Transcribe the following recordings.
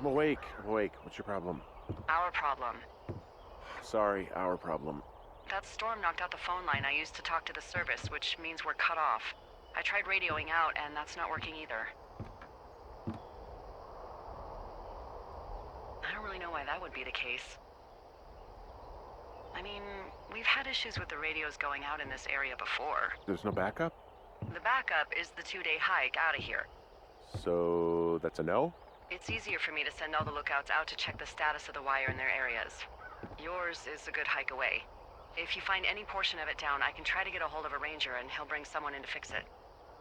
I'm awake. What's your problem? Our problem. Sorry, our problem. That storm knocked out the phone line I used to talk to the service, which means we're cut off. I tried radioing out, and that's not working either. I don't really know why that would be the case. I mean, we've had issues with the radios going out in this area before. There's no backup? The backup is the 2-day hike out of here. So, that's a no? It's easier for me to send all the lookouts out to check the status of the wire in their areas. Yours is a good hike away. If you find any portion of it down, I can try to get a hold of a ranger and he'll bring someone in to fix it.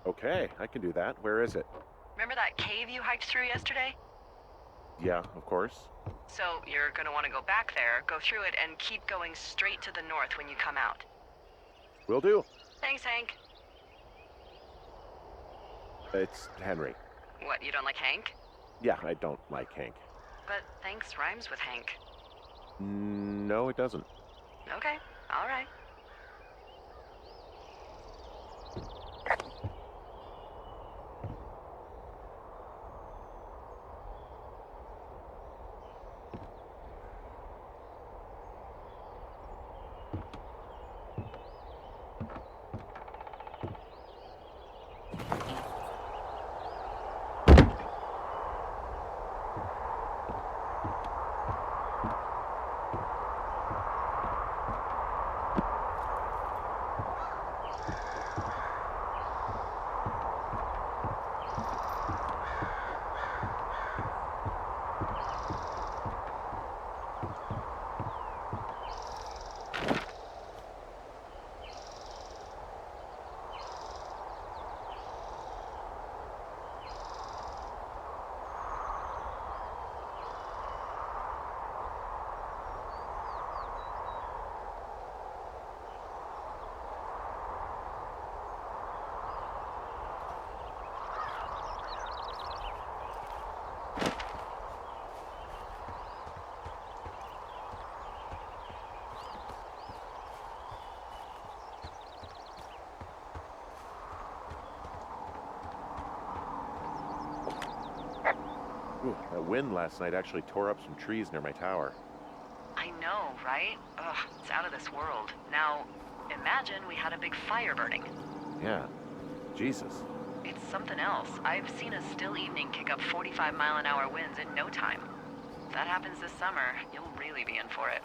Okay, I can do that. Where is it? Remember that cave you hiked through yesterday? Yeah, of course. So you're gonna want to go back there, go through it, and keep going straight to the north when you come out. Will do. Thanks, Hank. It's Henry. What, you don't like Hank? Yeah, I don't like Hank. But thanks rhymes with Hank. No, it doesn't. Okay, all right. Ooh, that wind last night actually tore up some trees near my tower. I know, right? Ugh, it's out of this world. Now, imagine we had a big fire burning. Yeah. Jesus. It's something else. I've seen a still evening kick up 45-mile-an-hour winds in no time. If that happens this summer, you'll really be in for it.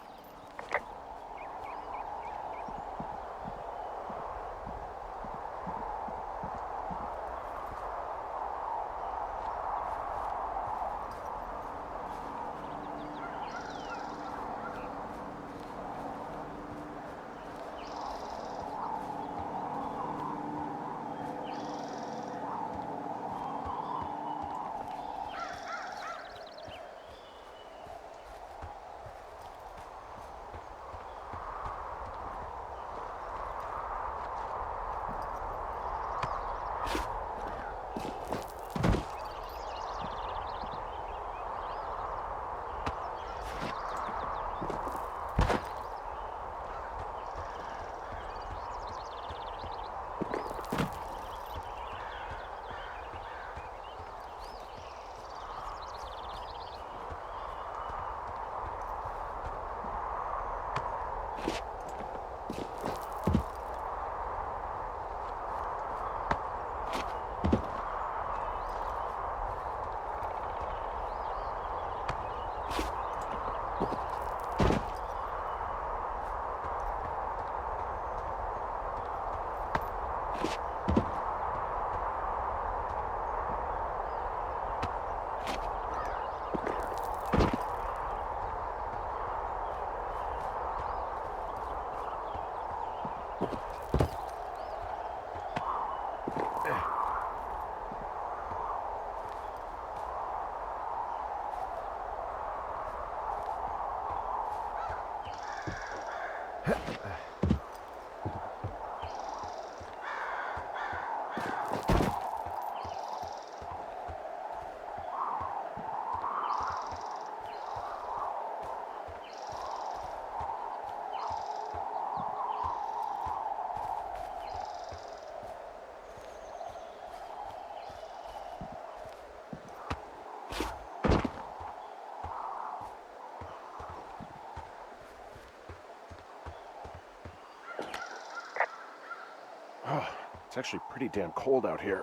It's actually pretty damn cold out here.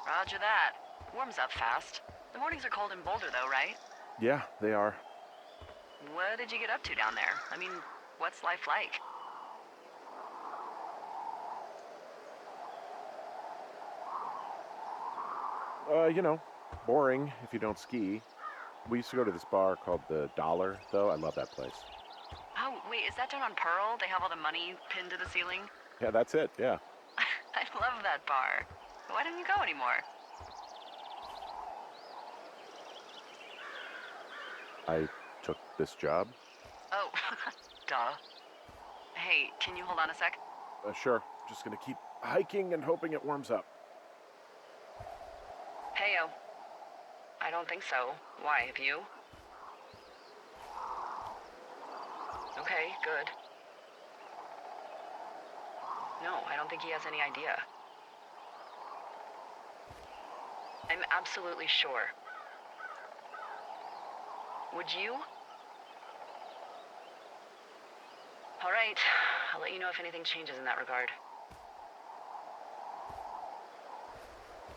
Roger that. Warms up fast. The mornings are cold in Boulder, though, right? Yeah, they are. What did you get up to down there? I mean, what's life like? Boring if you don't ski. We used to go to this bar called the Dollar, though. I love that place. Oh, wait, is that down on Pearl? They have all the money pinned to the ceiling? Yeah, that's it, yeah. I love that bar. Why don't you go anymore? I took this job. Oh, duh. Hey, can you hold on a sec? Sure. Just gonna keep hiking and hoping it warms up. Heyo. I don't think so. Why, have you? Okay, good. No, I don't think he has any idea. I'm absolutely sure. Would you? All right, I'll let you know if anything changes in that regard.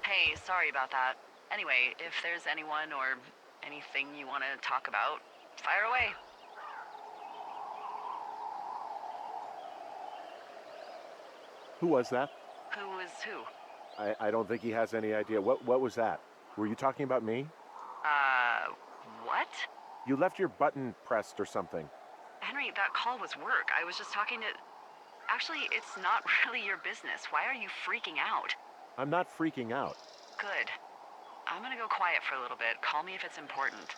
Hey, sorry about that. Anyway, if there's anyone or anything you want to talk about, fire away. Who was that? Who is who? I don't think he has any idea. What was that? Were you talking about me? What? You left your button pressed or something. Henry, that call was work. I was just talking to... Actually, it's not really your business. Why are you freaking out? I'm not freaking out. Good. I'm gonna go quiet for a little bit. Call me if it's important.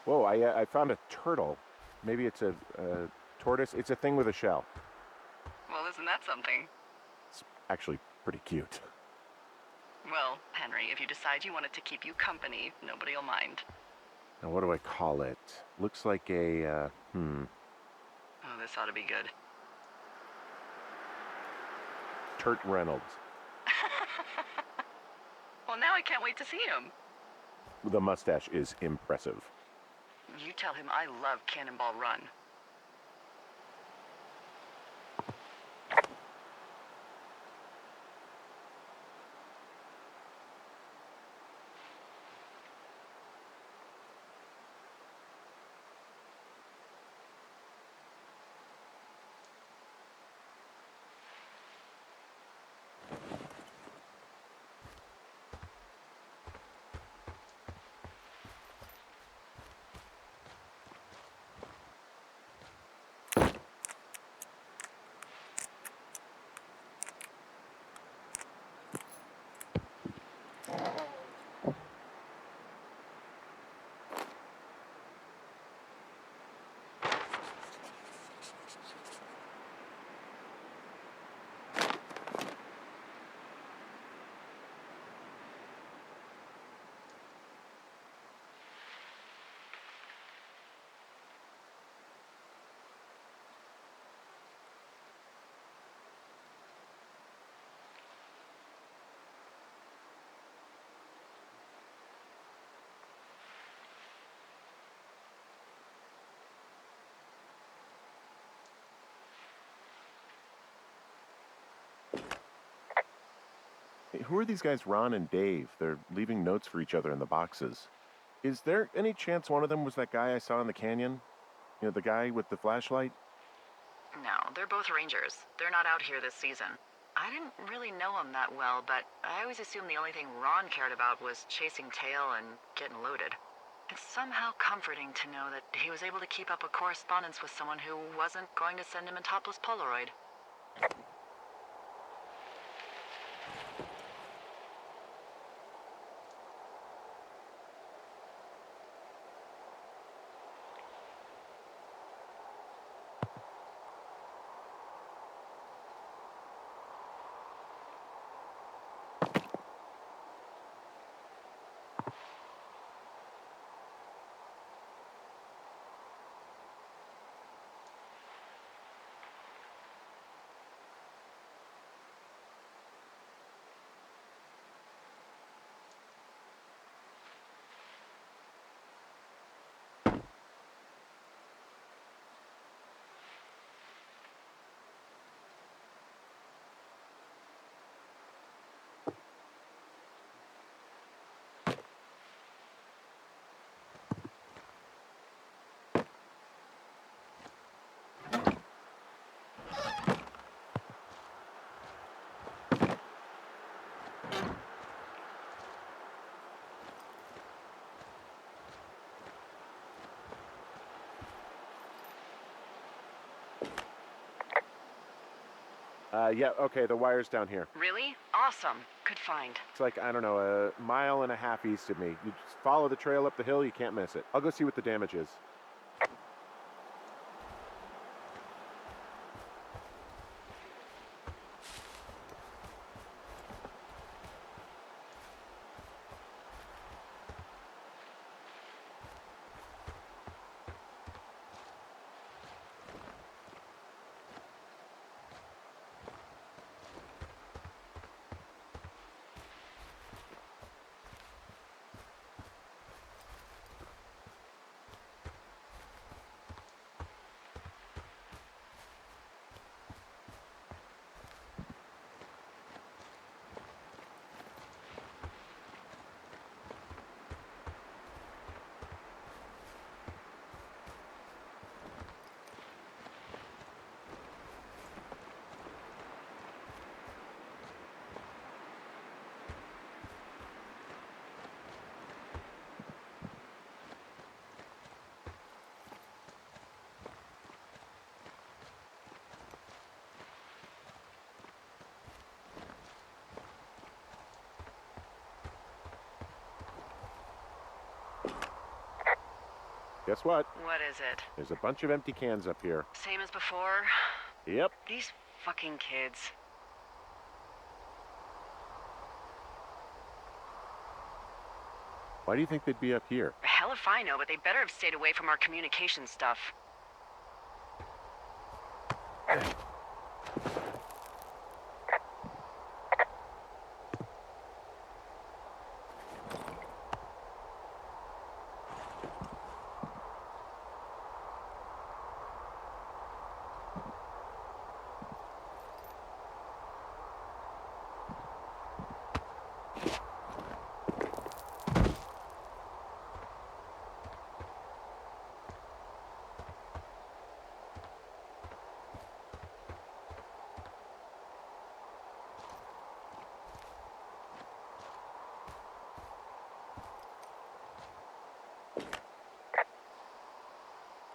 Whoa, I found a turtle. Maybe it's a tortoise. It's a thing with a shell. Well, isn't that something? It's actually pretty cute. Well, Henry, if you decide you want it to keep you company, nobody will mind. Now, what do I call it? Looks like a, Oh, this ought to be good. Turt Reynolds. Well, now I can't wait to see him. The mustache is impressive. You tell him I love Cannonball Run. Hey, who are these guys, Ron and Dave? They're leaving notes for each other in the boxes. Is there any chance one of them was that guy I saw in the canyon? You know, the guy with the flashlight? No, they're both rangers. They're not out here this season. I didn't really know him that well, but I always assumed the only thing Ron cared about was chasing tail and getting loaded. It's somehow comforting to know that he was able to keep up a correspondence with someone who wasn't going to send him a topless Polaroid. Yeah, okay, the wire's down here. Really? Awesome. Good find. It's like, I don't know, a mile and a half east of me. You just follow the trail up the hill, you can't miss it. I'll go see what the damage is. Guess what? What is it? There's a bunch of empty cans up here. Same as before? Yep. These fucking kids. Why do you think they'd be up here? Hell if I know, but they better have stayed away from our communication stuff.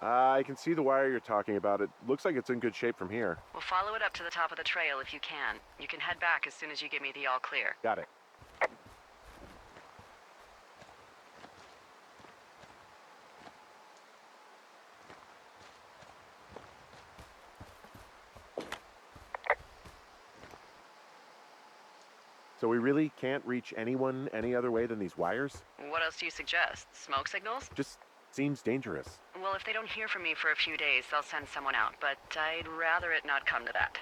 I can see the wire you're talking about. It looks like it's in good shape from here. We'll follow it up to the top of the trail if you can. You can head back as soon as you give me the all clear. Got it. So we really can't reach anyone any other way than these wires? What else do you suggest? Smoke signals? Just seems dangerous. Well, if they don't hear from me for a few days, they'll send someone out, but I'd rather it not come to that.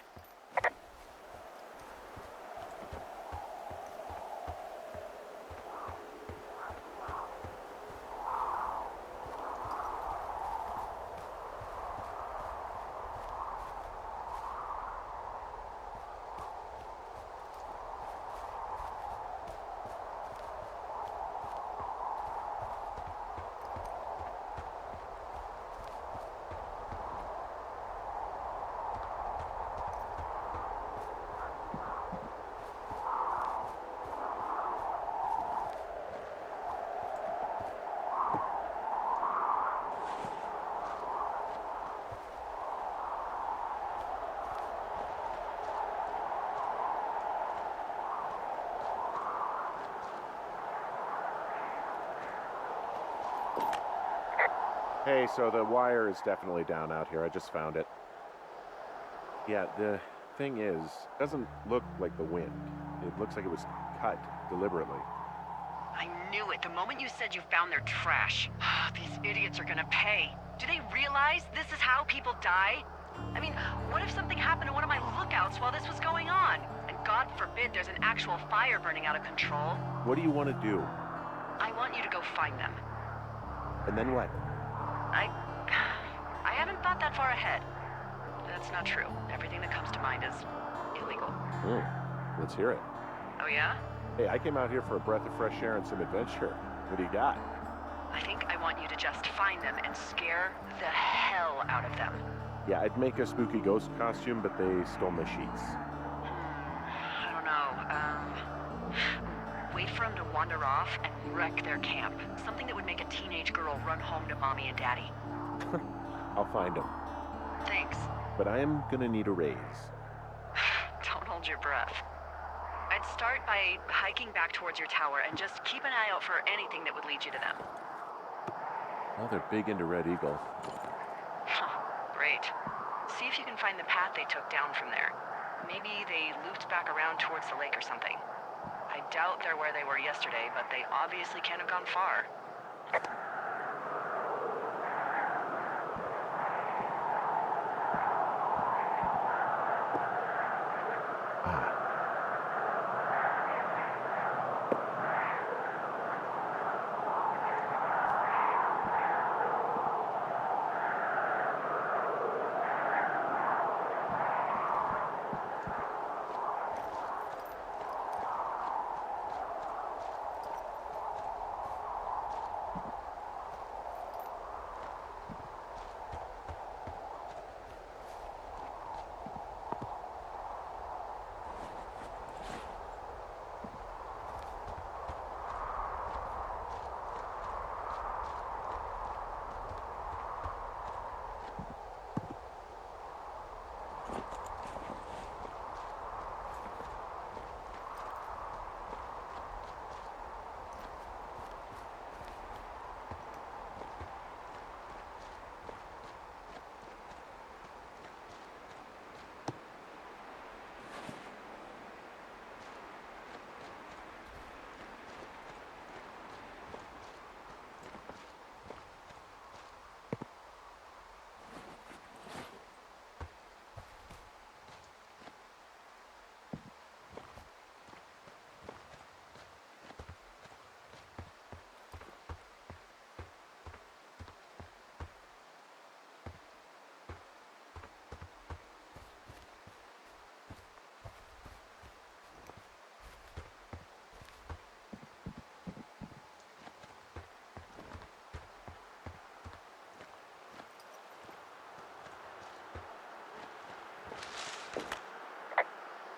Hey, so the wire is definitely down out here. I just found it. Yeah, the thing is, it doesn't look like the wind. It looks like it was cut deliberately. I knew it the moment you said you found their trash. These idiots are gonna pay. Do they realize this is how people die? I mean, what if something happened to one of my lookouts while this was going on? And God forbid there's an actual fire burning out of control. What do you want to do? I want you to go find them. And then what? I haven't thought that far ahead. That's not true. Everything that comes to mind is illegal. Let's hear it. Oh yeah? Hey, I came out here for a breath of fresh air and some adventure. What do you got? I think I want you to just find them and scare the hell out of them. Yeah, I'd make a spooky ghost costume, but they stole my sheets. I don't know. Wait for them to wander off and wreck their camp. Something that would make a teenage girl run home to mommy and daddy. I'll find them. Thanks. But I am gonna need a raise. Don't hold your breath. I'd start by hiking back towards your tower and just keep an eye out for anything that would lead you to them. Oh, they're big into Red Eagle. Great. See if you can find the path they took down from there. Maybe they looped back around towards the lake or something. I doubt they're where they were yesterday, but they obviously can't have gone far.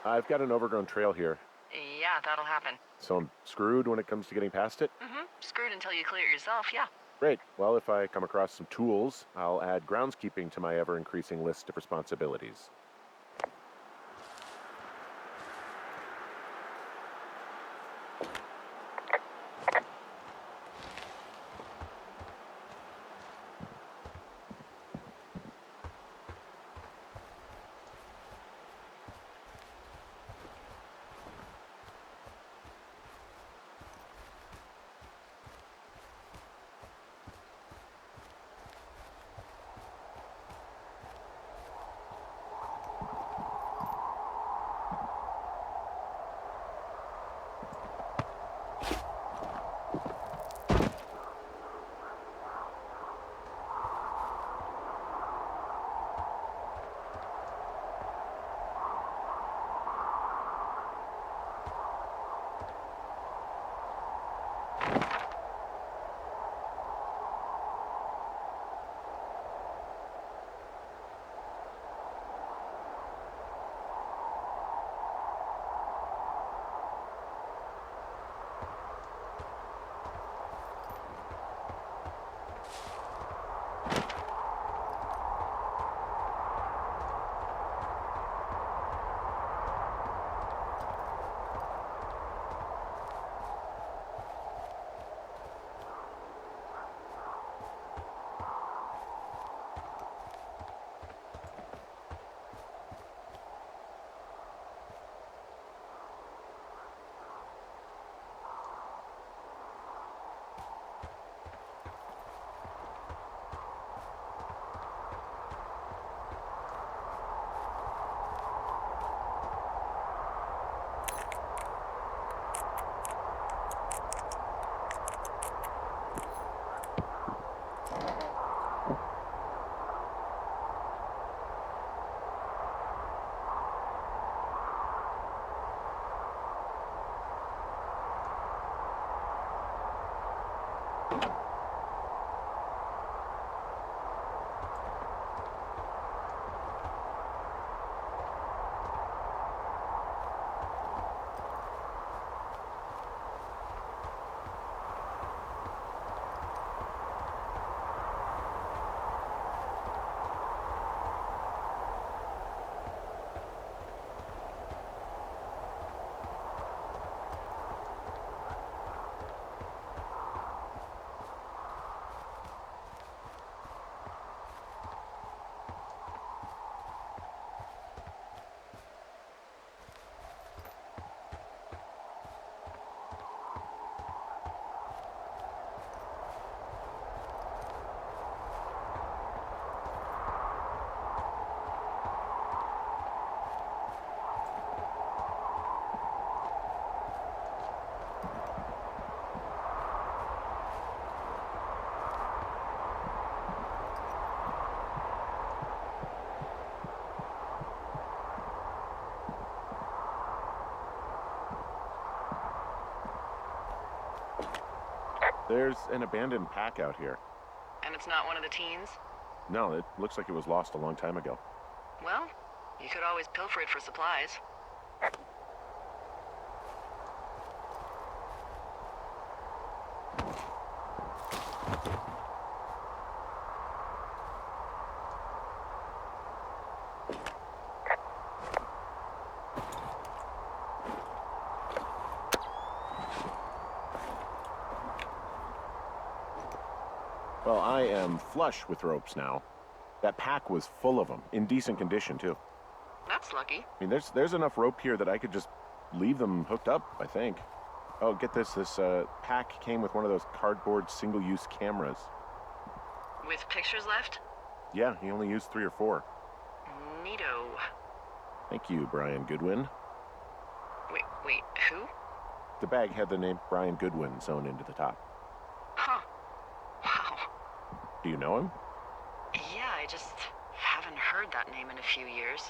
I've got an overgrown trail here, Yeah, that'll happen. so I'm screwed when it comes to getting past it? Screwed until you clear it yourself, yeah. Great. Well, if I come across some tools, I'll add groundskeeping to my ever-increasing list of responsibilities. There's an abandoned pack out here. And it's not one of the teens? No, it looks like it was lost a long time ago. Well, you could always pilfer it for supplies. Well, I am flush with ropes now. That pack was full of them, in decent condition, too. That's lucky. I mean, there's enough rope here that I could just leave them hooked up, I think. Oh, get this. This pack came with one of those cardboard single-use cameras. With pictures left? Yeah, he only used 3 or 4. Neato. Thank you, Brian Goodwin. Wait, who? The bag had the name Brian Goodwin sewn into the top. Huh. Wow. Do you know him? Yeah, I just haven't heard that name in a few years.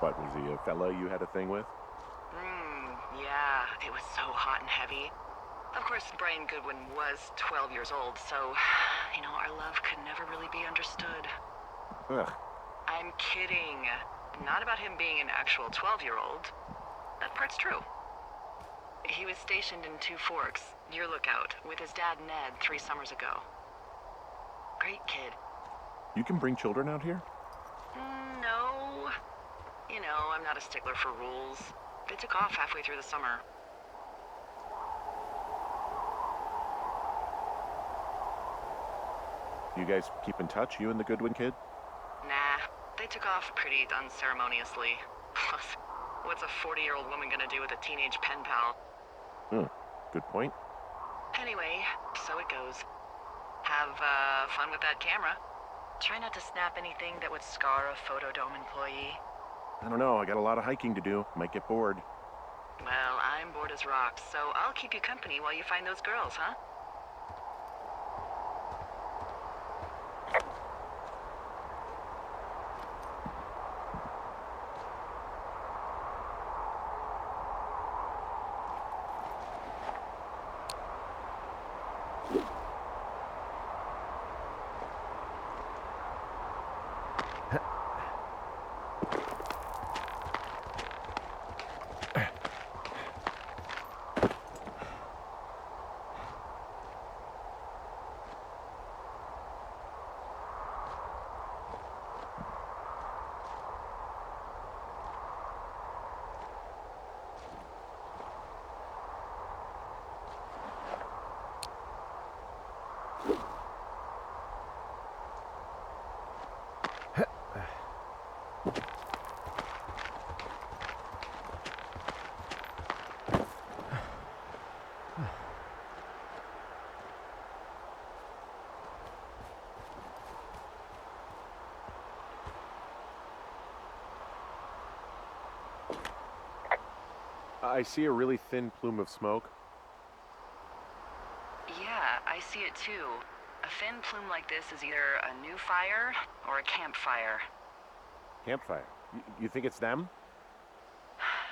What, was he a fella you had a thing with? Yeah, it was so hot and heavy. Of course, Brian Goodwin was 12 years old, so Our love could never really be understood. Ugh. I'm kidding. Not about him being an actual 12-year-old. That part's true. He was stationed in Two Forks, your lookout, with his dad Ned 3 summers ago. Great kid. You can bring children out here? No. I'm not a stickler for rules. They took off halfway through the summer. You guys keep in touch, you and the Goodwin kid? Nah, they took off pretty unceremoniously. Plus, what's a 40-year-old woman gonna do with a teenage pen pal? Good point. Anyway, so it goes. Have fun with that camera. Try not to snap anything that would scar a Photodome employee. I don't know, I got a lot of hiking to do. Might get bored. Well, I'm bored as rocks, so I'll keep you company while you find those girls, huh? I see a really thin plume of smoke. Yeah, I see it too. A thin plume like this is either a new fire or a campfire. Campfire. You think it's them?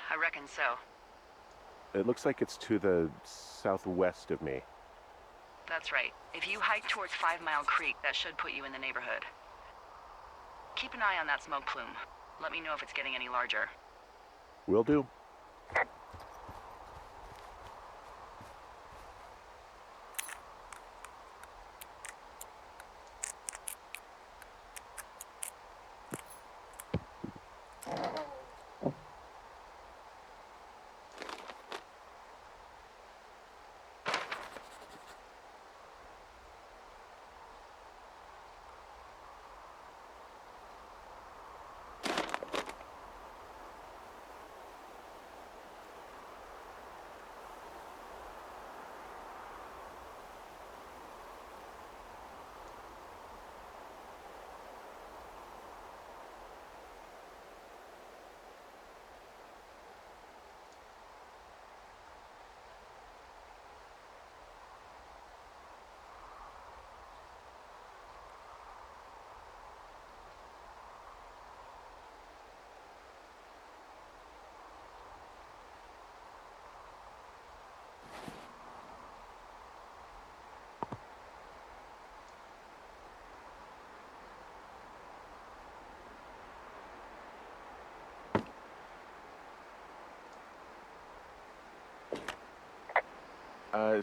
I reckon so. It looks like it's to the southwest of me. That's right. If you hike towards 5 Mile Creek, that should put you in the neighborhood. Keep an eye on that smoke plume. Let me know if it's getting any larger. Will do.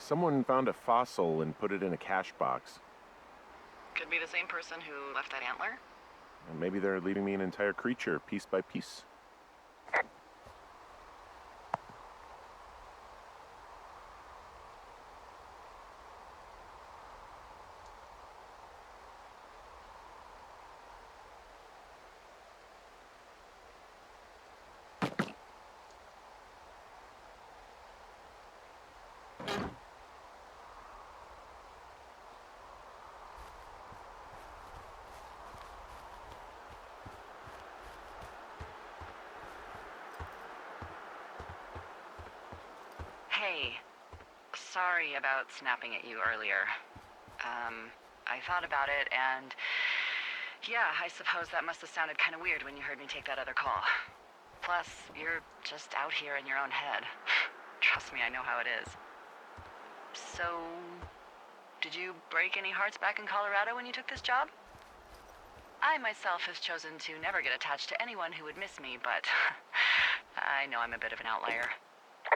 Someone found a fossil and put it in a cache box. Could be the same person who left that antler. Maybe they're leaving me an entire creature, piece by piece. Hey, sorry about snapping at you earlier. I thought about it and... yeah, I suppose that must have sounded kind of weird when you heard me take that other call. Plus, you're just out here in your own head. Trust me, I know how it is. So, Did you break any hearts back in Colorado when you took this job? I myself have chosen to never get attached to anyone who would miss me, but I know I'm a bit of an outlier.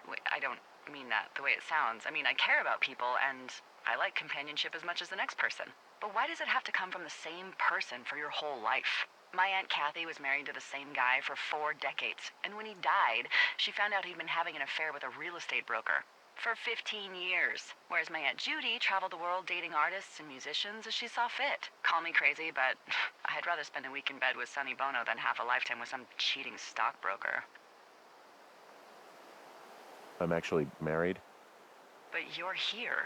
Wait, I don't mean that the way it sounds. I mean, I care about people, and I like companionship as much as the next person. But why does it have to come from the same person for your whole life? My Aunt Kathy was married to the same guy for 4 decades, and when he died, she found out he'd been having an affair with a real estate broker for 15 years. Whereas my Aunt Judy traveled the world dating artists and musicians as she saw fit. Call me crazy, but I'd rather spend a week in bed with Sonny Bono than half a lifetime with some cheating stockbroker. I'm actually married. But you're here.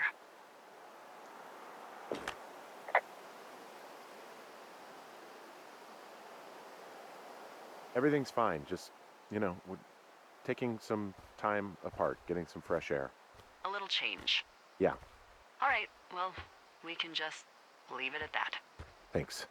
Everything's fine. Just, we're taking some time apart, getting some fresh air. A little change. Yeah. All right, well, we can just leave it at that. Thanks.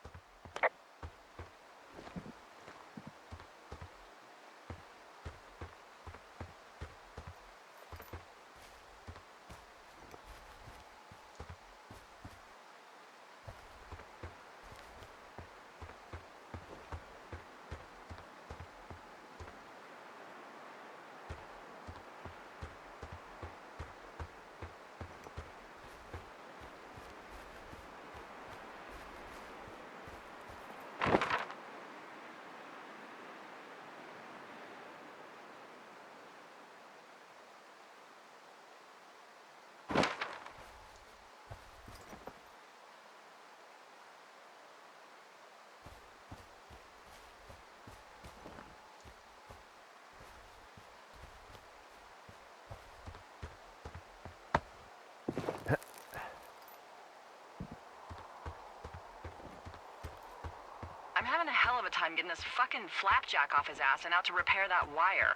I'm having a hell of a time getting this fucking flapjack off his ass and out to repair that wire.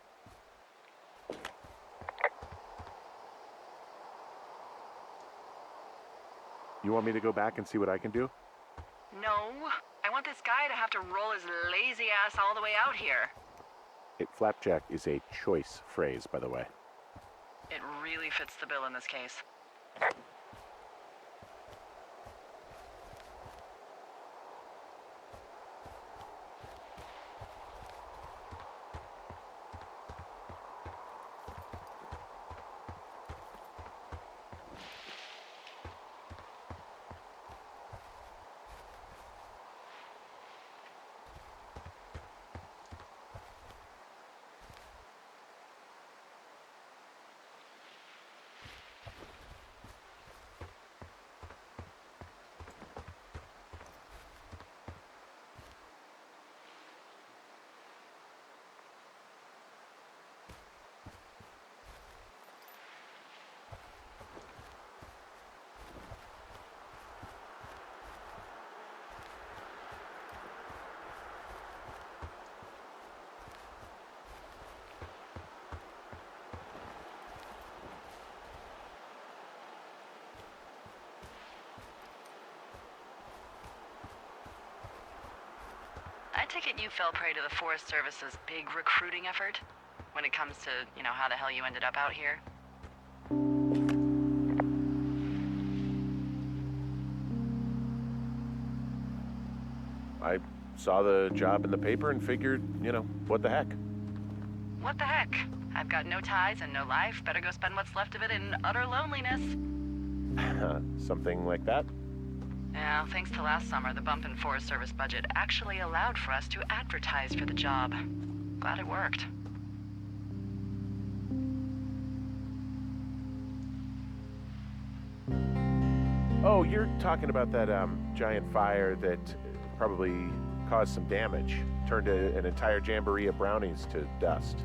You want me to go back and see what I can do? No, I want this guy to have to roll his lazy ass all the way out here. Flapjack is a choice phrase, by the way. It really fits the bill in this case. I take it you fell prey to the Forest Service's big recruiting effort? When it comes to, how the hell you ended up out here? I saw the job in the paper and figured, what the heck? What the heck? I've got no ties and no life. Better go spend what's left of it in utter loneliness. Something like that? Yeah, thanks to last summer, the bump in Forest Service budget actually allowed for us to advertise for the job. Glad it worked. Oh, you're talking about that giant fire that probably caused some damage. Turned an entire jamboree of brownies to dust.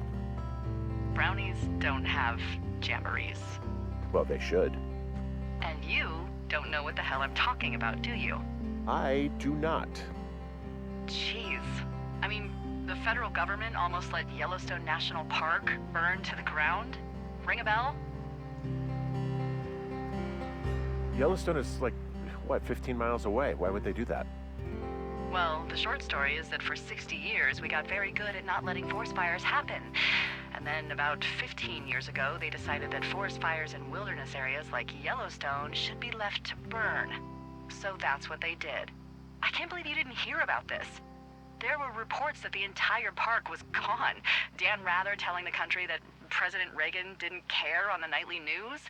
Brownies don't have jamborees. Well, they should. And you don't know what the hell I'm talking about, do you? I do not. Jeez. I mean, the federal government almost let Yellowstone National Park burn to the ground? Ring a bell? Yellowstone is 15 miles away. Why would they do that? Well, the short story is that for 60 years, we got very good at not letting forest fires happen. And then about 15 years ago, they decided that forest fires in wilderness areas like Yellowstone should be left to burn. So that's what they did. I can't believe you didn't hear about this. There were reports that the entire park was gone. Dan Rather telling the country that President Reagan didn't care on the nightly news.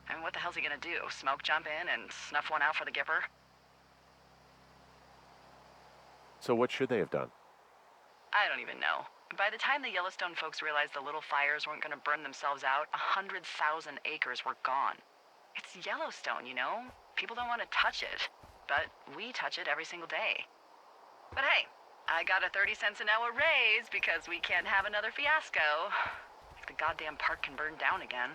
I mean, what the hell's he gonna do? Smoke jump in and snuff one out for the Gipper? So what should they have done? I don't even know. By the time the Yellowstone folks realized the little fires weren't gonna burn themselves out, 100,000 acres were gone. It's Yellowstone, you know? People don't want to touch it. But we touch it every single day. But hey, I got a 30 cents an hour raise because we can't have another fiasco. Like the goddamn park can burn down again.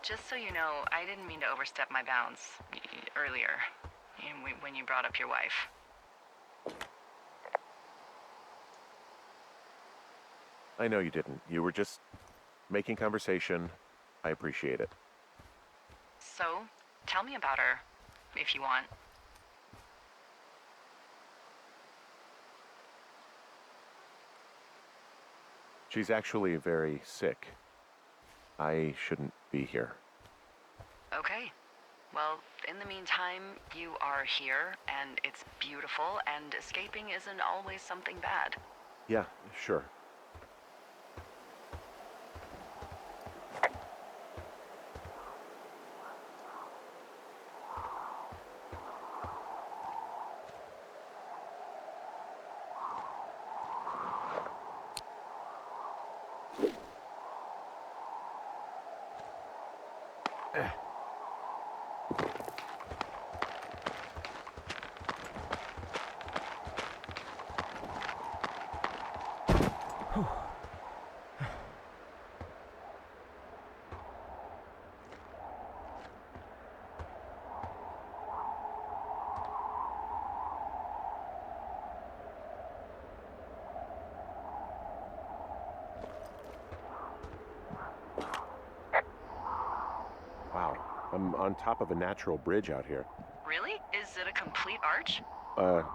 Just so you know, I didn't mean to overstep my bounds earlier when you brought up your wife. I know you didn't. You were just making conversation. I appreciate it. So, tell me about her, if you want. She's actually very sick. I shouldn't be here. Okay. Well, in the meantime, you are here, and it's beautiful, and escaping isn't always something bad. Yeah, sure. Wow, I'm on top of a natural bridge out here. Really? Is it a complete arch?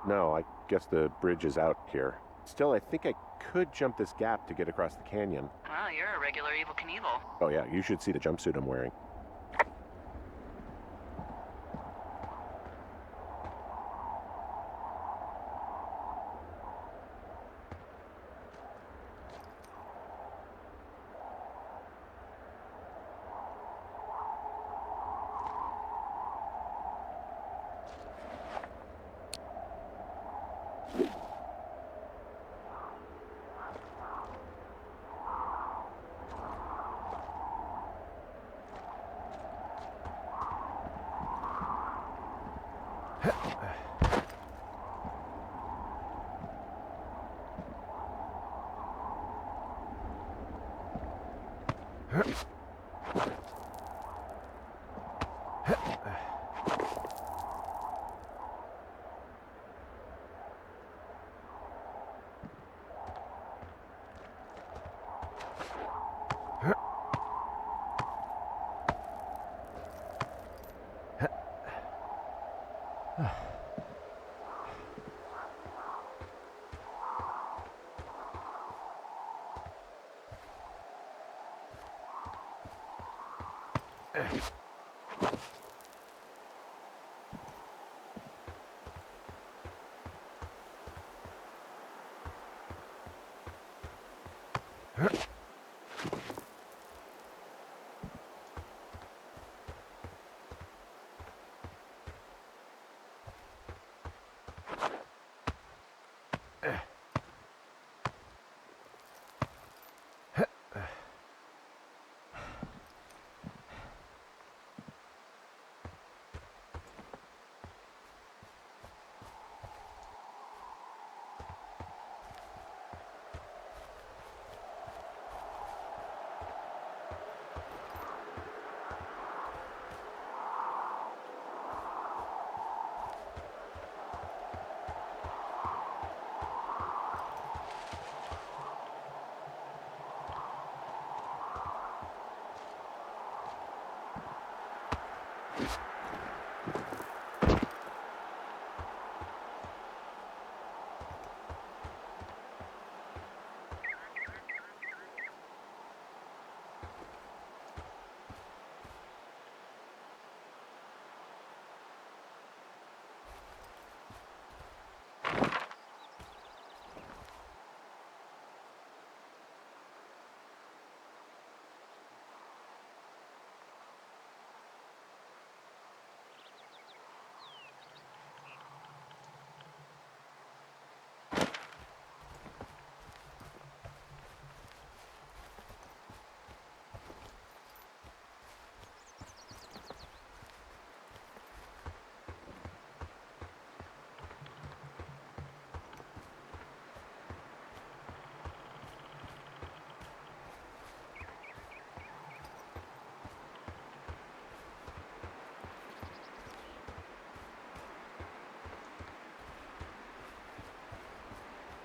No, I guess the bridge is out here. Still, I think I could jump this gap to get across the canyon. Well, you're a regular Evel Knievel. Oh yeah, you should see the jumpsuit I'm wearing.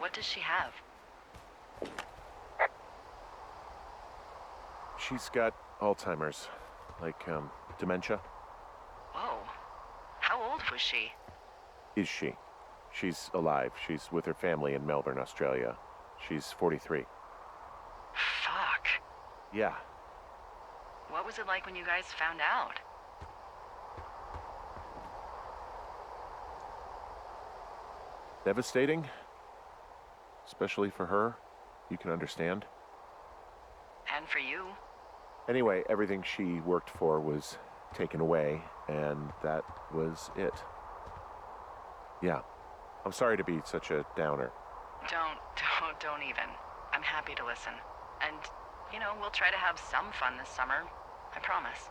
What does she have? She's got Alzheimer's, like, dementia. Whoa. How old was she? Is she? She's alive. She's with her family in Melbourne, Australia. She's 43. Fuck. Yeah. What was it like when you guys found out? Devastating. Especially for her. You can understand. And for you? Anyway, everything she worked for was taken away, and that was it. Yeah. I'm sorry to be such a downer. Don't even. I'm happy to listen. And, we'll try to have some fun this summer. I promise.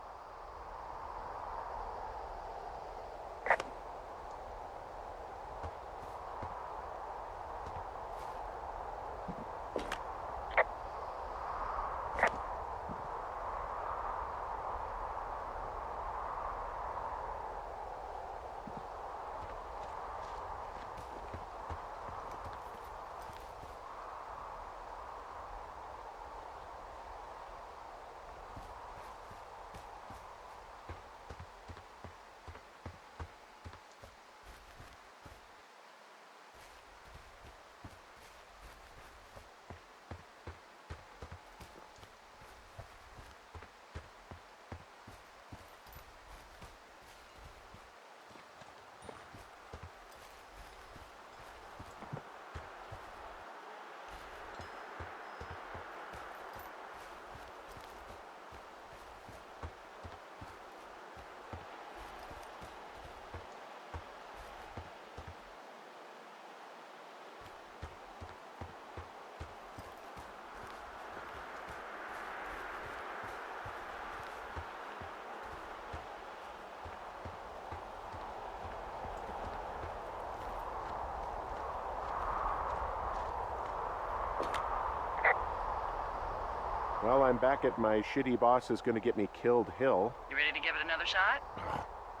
Well, I'm back at my shitty boss is gonna get me killed hill. You ready to give it another shot?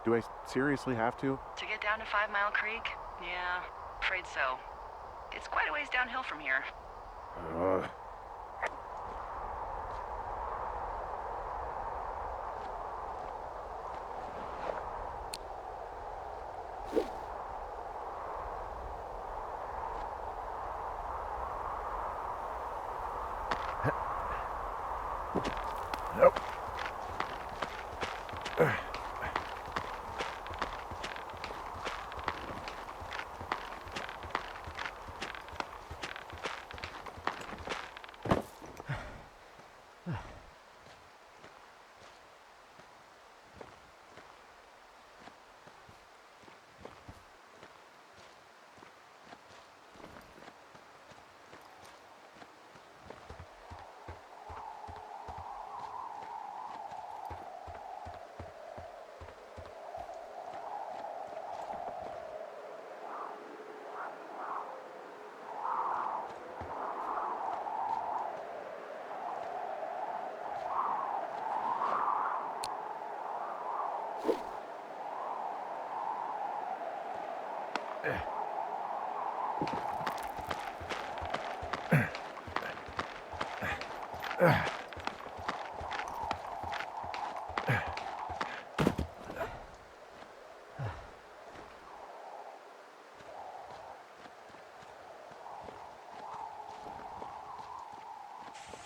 Do I seriously have to? To get down to 5 Mile Creek? Yeah, afraid so. It's quite a ways downhill from here. Nope.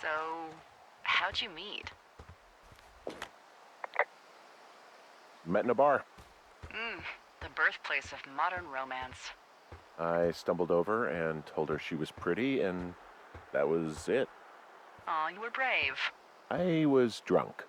So, how'd you meet? Met in a bar. The birthplace of modern romance. I stumbled over and told her she was pretty, and that was it. Aw, you were brave. I was drunk.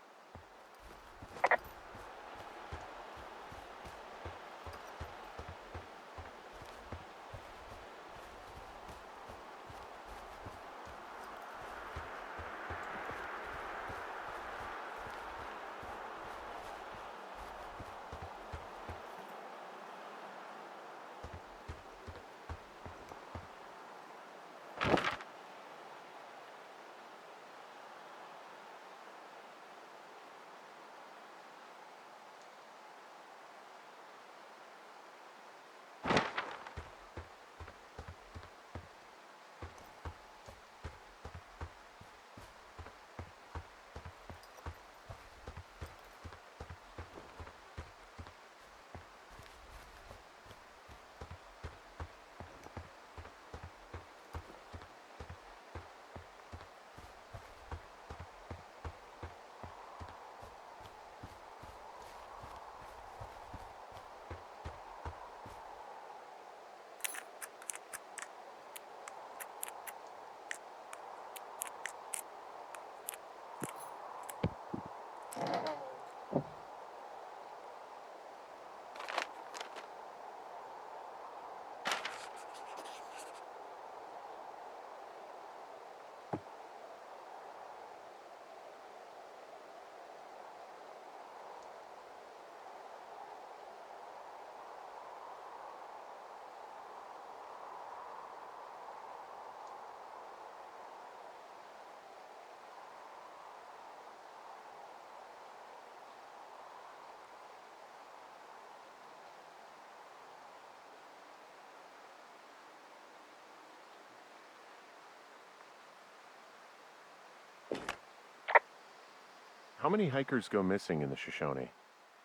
how many hikers go missing in the Shoshone?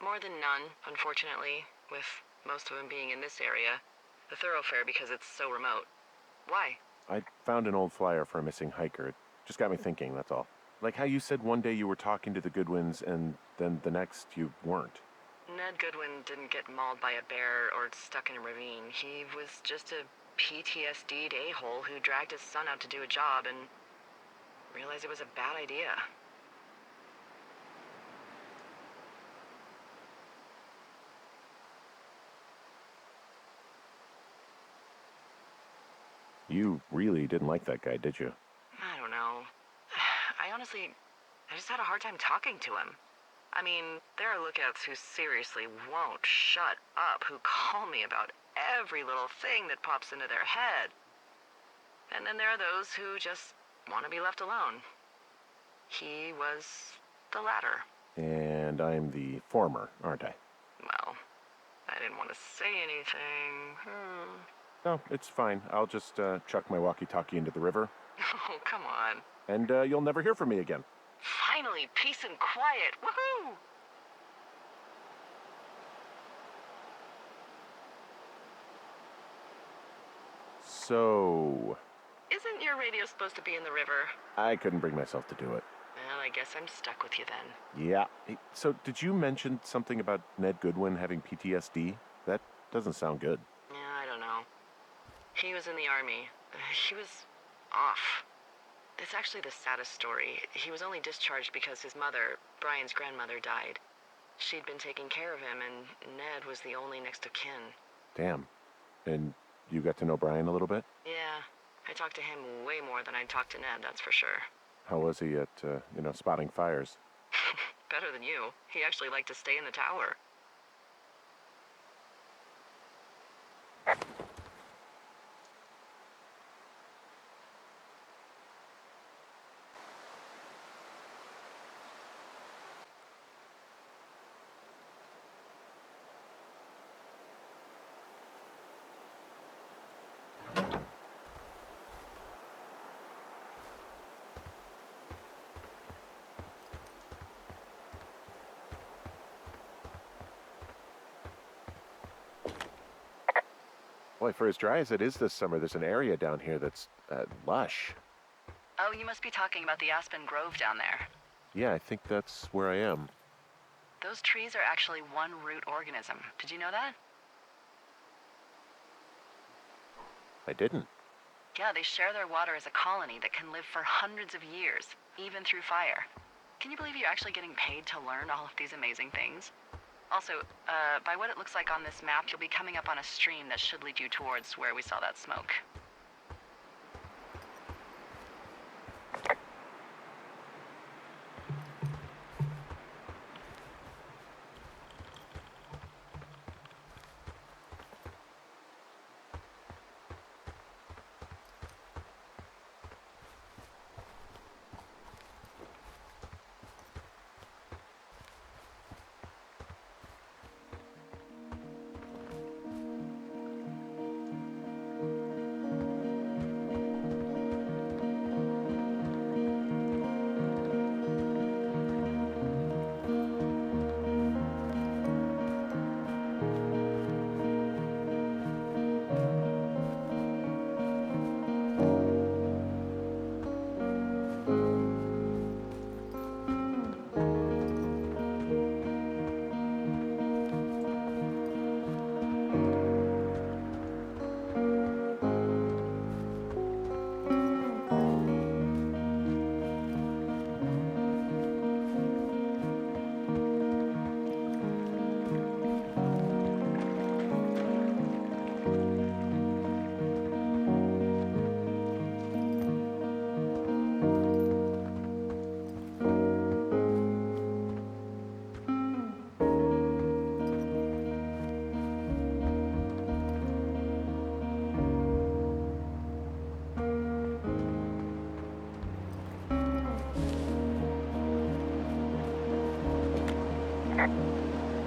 More than none, unfortunately, with most of them being in this area. The thoroughfare because it's so remote. Why? I found an old flyer for a missing hiker. It just got me thinking, that's all. Like how you said one day you were talking to the Goodwins and then the next you weren't. Ned Goodwin didn't get mauled by a bear or stuck in a ravine. He was just a PTSD'd a-hole who dragged his son out to do a job and realized it was a bad idea. You really didn't like that guy, did you? I don't know. I just had a hard time talking to him. I mean, there are lookouts who seriously won't shut up, who call me about every little thing that pops into their head. And then there are those who just want to be left alone. He was the latter. And I'm the former, aren't I? Well, I didn't want to say anything. No, it's fine. I'll just chuck my walkie-talkie into the river. Oh, come on. And you'll never hear from me again. Finally, peace and quiet. Woohoo! So... Isn't your radio supposed to be in the river? I couldn't bring myself to do it. Well, I guess I'm stuck with you then. Yeah. Hey, so did you mention something about Ned Goodwin having PTSD? That doesn't sound good. Yeah, I don't know. He was in the army. He was off. It's actually the saddest story. He was only discharged because his mother, Brian's grandmother, died. She'd been taking care of him, and Ned was the only next of kin. Damn. And you got to know Brian a little bit? Yeah. I talked to him way more than I'd talked to Ned, that's for sure. How was he at, spotting fires? Better than you. He actually liked to stay in the tower. Boy, for as dry as it is this summer, there's an area down here that's lush. Oh, you must be talking about the Aspen Grove down there. Yeah, I think that's where I am. Those trees are actually one root organism. Did you know that? I didn't. Yeah, they share their water as a colony that can live for hundreds of years, even through fire. Can you believe you're actually getting paid to learn all of these amazing things? Also, by what it looks like on this map, you'll be coming up on a stream that should lead you towards where we saw that smoke.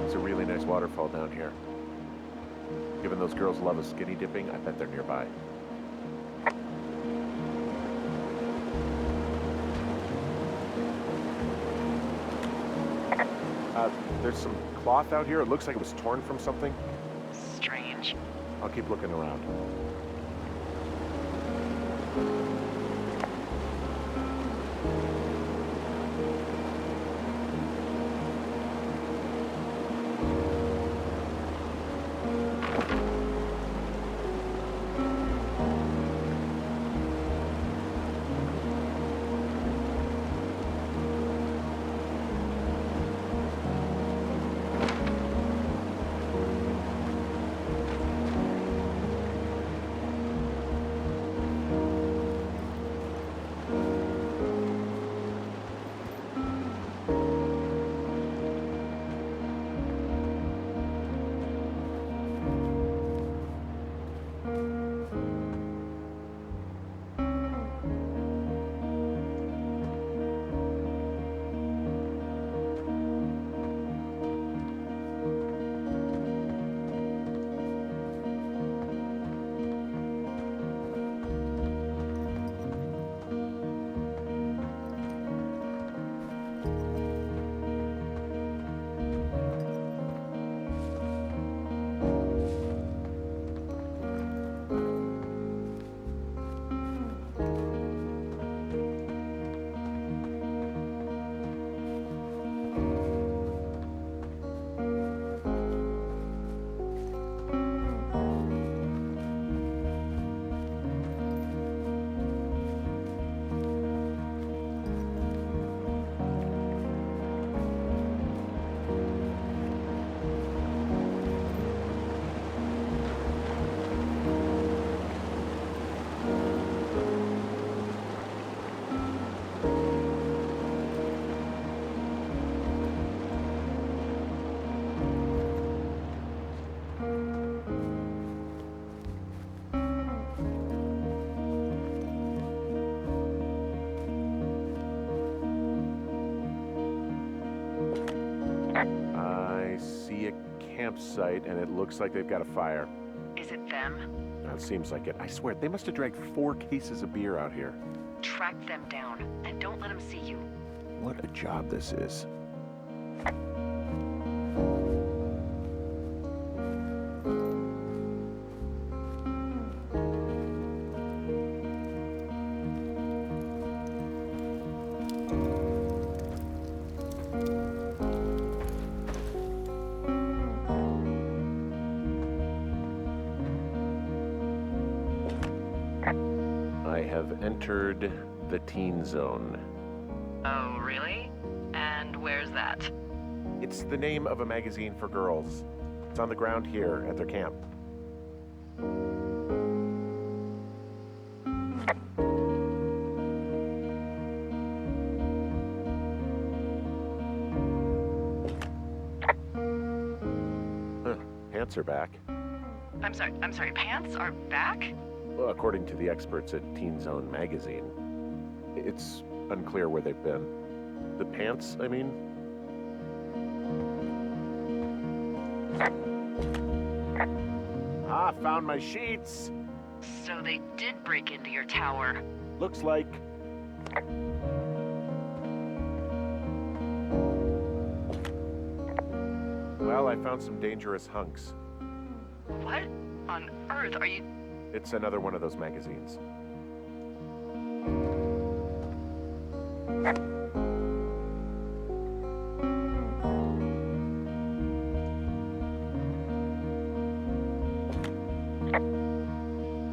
It's a really nice waterfall down here. Given those girls love a skinny dipping, I bet they're nearby. There's some cloth out here. It looks like it was torn from something. Strange. I'll keep looking around. I see a campsite, and it looks like they've got a fire. Is it them? That seems like it. I swear, they must have dragged 4 cases of beer out here. Track them down, and don't let them see you. What a job this is. I have entered the teen zone. Oh, really? And where's that? It's the name of a magazine for girls. It's on the ground here at their camp. Huh, pants are back. I'm sorry, pants are back? Well, according to the experts at Teen Zone magazine. It's unclear where they've been. The pants, I mean? Ah, found my sheets! So they did break into your tower. Looks like... Well, I found some dangerous hunks. What on earth are you... It's another one of those magazines.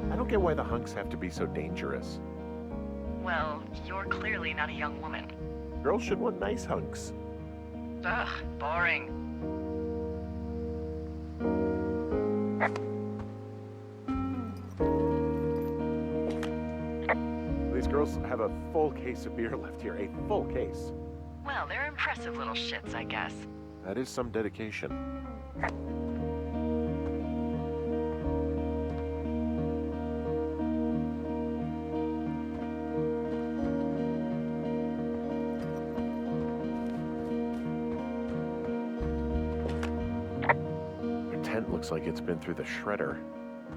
I don't get why the hunks have to be so dangerous. Well, you're clearly not a young woman. Girls should want nice hunks. Ugh, boring. These girls have a full case of beer left here. A full case. Well, they're impressive little shits, I guess. That is some dedication. Their tent looks like it's been through the shredder,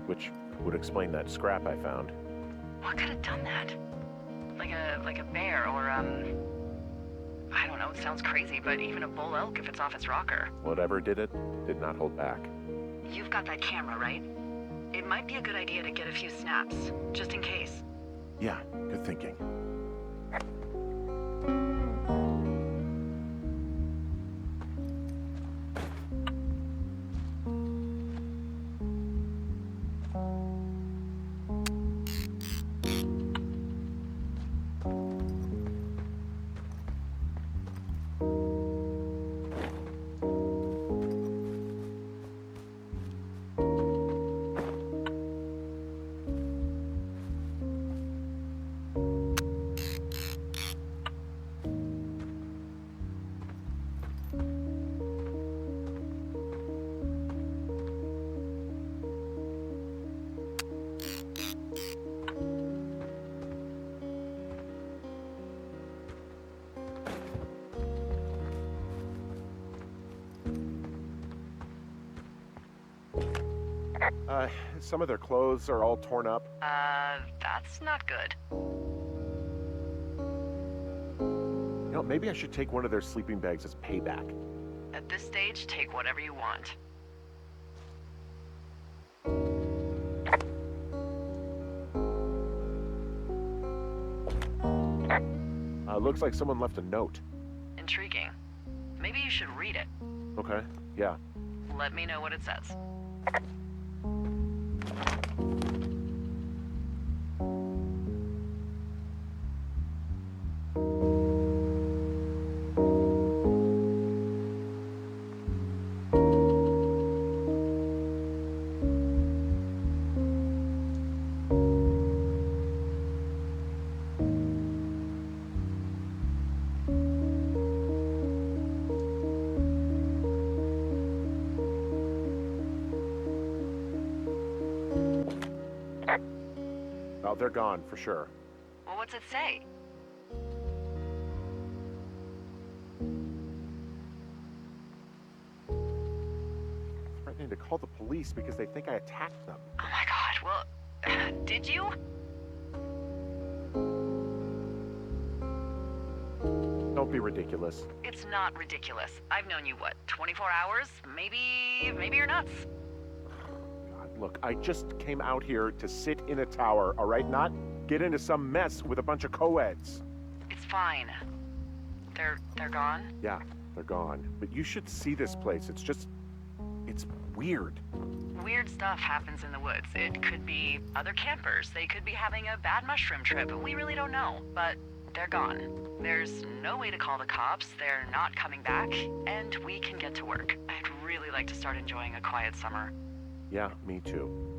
which would explain that scrap I found. What could have done that? Like a bear or, I don't know, it sounds crazy, but even a bull elk if it's off its rocker. Whatever did it, did not hold back. You've got that camera, right? It might be a good idea to get a few snaps, just in case. Yeah, good thinking. Some of their clothes are all torn up. That's not good. You know, maybe I should take one of their sleeping bags as payback. At this stage, take whatever you want. Looks like someone left a note. Intriguing. Maybe you should read it. Okay, yeah. Let me know what it says. Oh, they're gone, for sure. Well, what's it say? Threatening to call the police because they think I attacked them. Oh my god, well, did you? Don't be ridiculous. It's not ridiculous. I've known you, what, 24 hours? Maybe you're nuts. God, look, I just came out here to sit in a tower, all right? Not get into some mess with a bunch of co-eds. It's fine. They're gone? Yeah, they're gone. But you should see this place. It's weird. Weird stuff happens in the woods. It could be other campers. They could be having a bad mushroom trip. We really don't know. But they're gone. There's no way to call the cops. They're not coming back. And we can get to work. I'd really like to start enjoying a quiet summer. Yeah, me too.